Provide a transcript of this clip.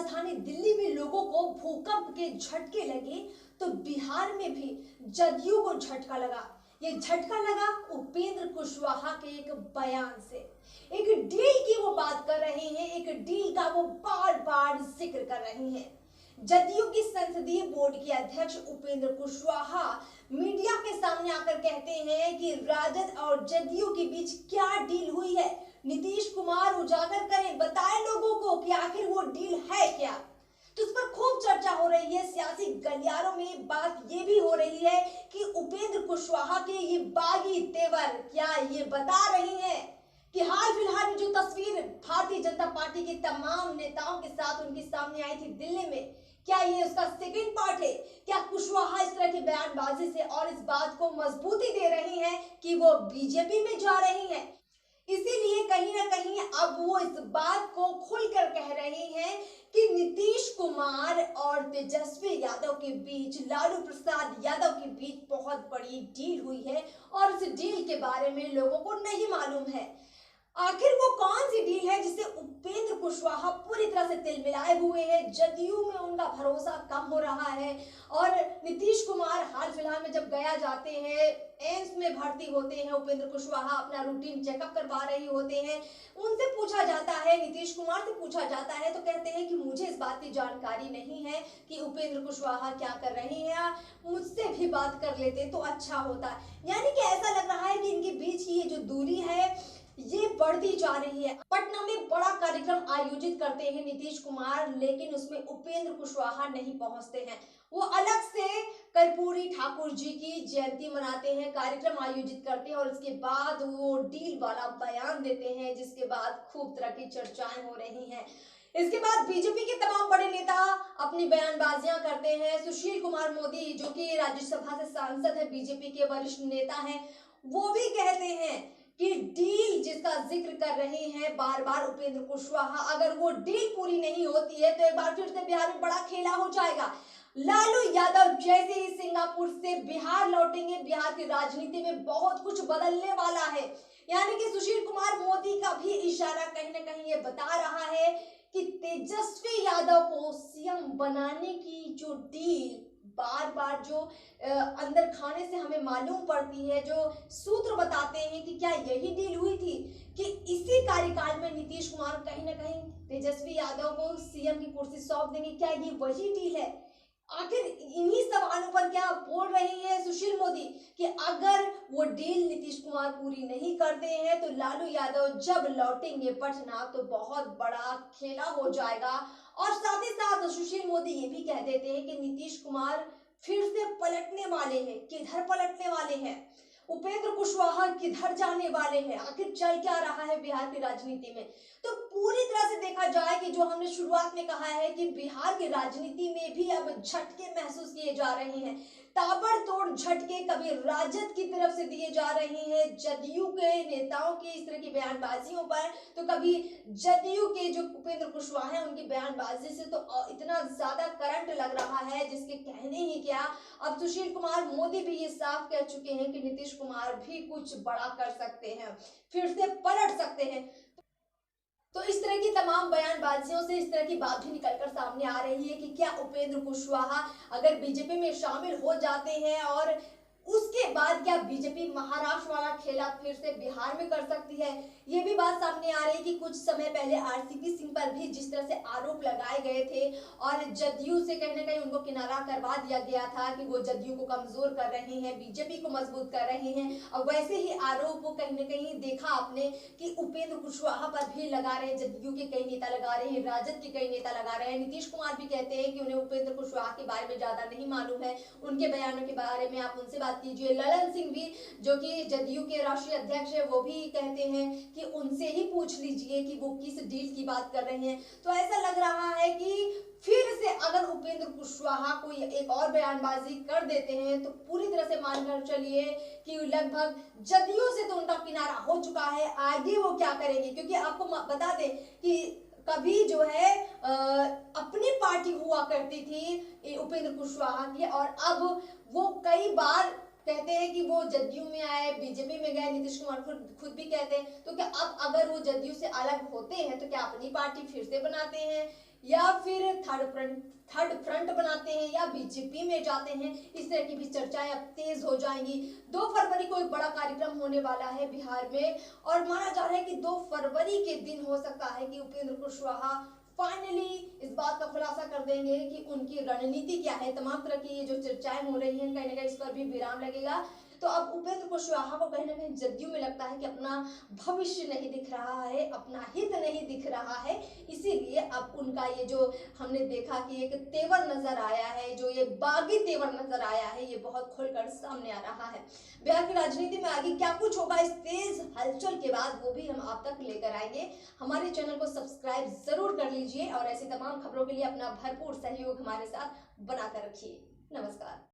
राजधानी दिल्ली में लोगों को भूकंप के झटके लगे तो बिहार में भी जदयू को झटका लगा। ये झटका लगा उपेंद्र कुशवाहा के एक बयान से। एक डील की वो बात कर रहे हैं, एक डील का वो बार बार जिक्र कर रहे हैं। जदयू की संसदीय बोर्ड के अध्यक्ष उपेंद्र कुशवाहा मीडिया के सामने आकर कहते हैं कि राजद और जदयू के बीच क्या डील हुई है, नीतीश कुमार उजागर करें, बताएं लोगों को कि आखिर वो डील है क्या। तो इस पर खूब चर्चा हो रही है। सियासी गलियारों में बात ये भी हो रही है कि उपेंद्र कुशवाहा के ये बागी तेवर क्या ये बता रही हैं कि हाल फिलहाल में जो तस्वीर भारतीय जनता पार्टी के तमाम नेताओं के साथ उनके सामने आई थी दिल्ली में, क्या ये उसका सेकंड पार्ट है? क्या कुशवाहा इस तरह की बयानबाजी से और इस बात को मजबूती दे रही हैं कि वो बीजेपी में जा रही हैं? इसीलिए कहीं ना कहीं अब वो इस बात को खुलकर कह रही हैं कि नीतीश कुमार और तेजस्वी यादव के बीच, लालू प्रसाद यादव के बीच बहुत बड़ी डील हुई है और इस डील के बारे में लोगों को नहीं मालूम है। आखिर वो कौन सी डील है जिससे उपेंद्र कुशवाहा पूरी तरह से तिलमिलाए हुए हैं, जदयू में उनका भरोसा कम हो रहा है और नीतीश कुमार हाल फिलहाल में जब गया जाते हैं, एम्स में भर्ती होते हैं, उपेंद्र कुशवाहा अपना रूटीन चेकअप करवा रहे होते हैं, उनसे पूछा जाता है, नीतीश कुमार से पूछा जाता है तो कहते हैं कि मुझे इस बात की जानकारी नहीं है कि उपेंद्र कुशवाहा क्या कर रहे हैं, मुझसे भी बात कर लेते तो अच्छा होता। यानी कि ऐसा लग रहा है कि इनके बीच की ये जो दूरी है ये बढ़ती जा रही है। पटना में बड़ा कार्यक्रम आयोजित करते हैं नीतीश कुमार, लेकिन उसमें उपेंद्र कुशवाहा नहीं पहुंचते हैं। वो अलग से कर्पूरी ठाकुर जी की जयंती मनाते हैं, कार्यक्रम आयोजित करते हैं और उसके बाद वो डील वाला बयान देते हैं, जिसके बाद खूब तरह की चर्चाएं हो रही हैं। इसके बाद बीजेपी के तमाम बड़े नेता अपनी बयानबाजियां करते हैं। सुशील कुमार मोदी जो कि राज्यसभा से सांसद है, बीजेपी के वरिष्ठ नेता हैं, वो भी कहते हैं कि डील जिसका जिक्र कर रहे हैं बार बार उपेंद्र कुशवाहा, अगर वो डील पूरी नहीं होती है तो एक बार फिर से बिहार में बड़ा खेला हो जाएगा। लालू यादव जैसे ही सिंगापुर से बिहार लौटेंगे, बिहार की राजनीति में बहुत कुछ बदलने वाला है। यानी कि सुशील कुमार मोदी का भी इशारा कहीं ना कहीं ये बता रहा है कि तेजस्वी यादव को सीएम बनाने की जो डील बार बार जो अंदर खाने से हमें मालूम पड़ती है, जो सूत्र बताते हैं कि क्या यही डील हुई थी कि इसी कार्यकाल में नीतीश कुमार कहीं ना कहीं तेजस्वी यादव को सीएम की कुर्सी सौंप देंगे, क्या ये वही डील है? आखिर इन्हीं सवालों पर क्या बोल रही है सुशील मोदी कि अगर वो डील नीतीश कुमार पूरी नहीं करते हैं तो लालू यादव जब लौटेंगे पटना तो बहुत बड़ा खेला हो जाएगा। और साथ ही साथ सुशील मोदी ये भी कह देते हैं कि नीतीश कुमार फिर से पलटने वाले हैं। किधर पलटने वाले हैं? उपेंद्र कुशवाहा किधर जाने वाले हैं? आखिर चल क्या रहा है बिहार की राजनीति में? तो पूरी तरह से देखा जाए कि जो हमने शुरुआत में कहा है कि बिहार की राजनीति में भी अब झटके महसूस किए जा रहे हैं, ताबड़तोड़ झटके कभी राजद की तरफ से दिए जा रहे हैं जदयू के नेताओं की इस तरह की बयानबाजियों पर, तो कभी जदयू के जो उपेंद्र कुशवाहा है उनकी बयानबाजी से तो इतना ज्यादा करंट लग रहा है जिसके कहने ही क्या। अब सुशील कुमार मोदी भी ये साफ कह चुके हैं कि नीतीश कुमार भी कुछ बड़ा कर सकते हैं, फिर से पलट सकते हैं। तो इस तरह की तमाम बयानबाजियों से इस तरह की बात भी निकलकर सामने आ रही है कि क्या उपेंद्र कुशवाहा अगर बीजेपी में शामिल हो जाते हैं और उसके बाद क्या बीजेपी महाराष्ट्र वाला खेला फिर से बिहार में कर सकती है? ये भी बात सामने आ रही है कि कुछ समय पहले आरसीपी सिंह पर भी जिस तरह से आरोप लगाए गए थे और जदयू से कहीं ना कहीं उनको किनारा करवा दिया गया था कि वो जदयू को कमजोर कर रहे हैं, बीजेपी को मजबूत कर रहे हैं, और वैसे ही आरोप वो कहीं ना कहीं देखा आपने कि उपेंद्र कुशवाहा पर भी लगा रहे हैं, जदयू के कई नेता लगा रहे हैं, राजद के कई नेता लगा रहे हैं। नीतीश कुमार भी कहते हैं कि उन्हें उपेंद्र कुशवाहा के बारे में ज्यादा नहीं मालूम है, उनके बयानों के बारे में आप उनसे बात कीजिए। ललन सिंह भी जो कि जदयू के राष्ट्रीय अध्यक्ष है वो भी कहते हैं कि उनसे ही पूछ लीजिए कि वो किस डील की बात कर रहे हैं। तो ऐसा लग रहा है कि फिर से अगर उपेंद्र कुशवाहा को एक और बयानबाजी कर देते हैं तो पूरी तरह से मानकर चलिए कि लगभग जदयू से तो उनका किनारा हो चुका है। आगे वो क्या करेंगे, क्योंकि आपको बता दें कि कभी जो है अपनी पार्टी हुआ करती थी उपेंद्र कुशवाहा की, और अब वो कई बार कहते हैं कि वो जदयू में आए, बीजेपी में गए, नीतीश कुमार खुद भी कहते हैं। तो क्या अब अगर वो जदयू से अलग होते हैं तो क्या अपनी पार्टी फिर से बनाते हैं? या फिर थर्ड फ्रंट बनाते हैं या बीजेपी में जाते हैं। इस तरह की भी चर्चाएं अब तेज हो जाएंगी। 2 फरवरी को एक बड़ा कार्यक्रम होने वाला है बिहार में और माना जा रहा है कि 2 फरवरी के दिन हो सकता है कि उपेंद्र कुशवाहा फाइनली इस बात का खुलासा कर देंगे कि उनकी रणनीति क्या है। तमाम तरह की ये जो चर्चाएं हो रही हैं कहीं ना कहीं इस पर भी विराम लगेगा। तो अब उपेंद्र कुशवाहा को कहीं ना कहीं जदयू में लगता है कि अपना भविष्य नहीं दिख रहा है, अपना हित नहीं दिख रहा है, इसीलिए अब उनका ये जो हमने देखा कि एक तेवर नजर आया है, जो ये बागी तेवर नजर आया है, ये बहुत खुलकर सामने आ रहा है। बिहार की राजनीति में आगे क्या कुछ होगा इस तेज हलचल के बाद, वो भी हम आप तक लेकर आएंगे। हमारे चैनल को सब्सक्राइब जरूर कर लीजिए और ऐसी तमाम खबरों के लिए अपना भरपूर सहयोग हमारे साथ बनाकर रखिए। नमस्कार।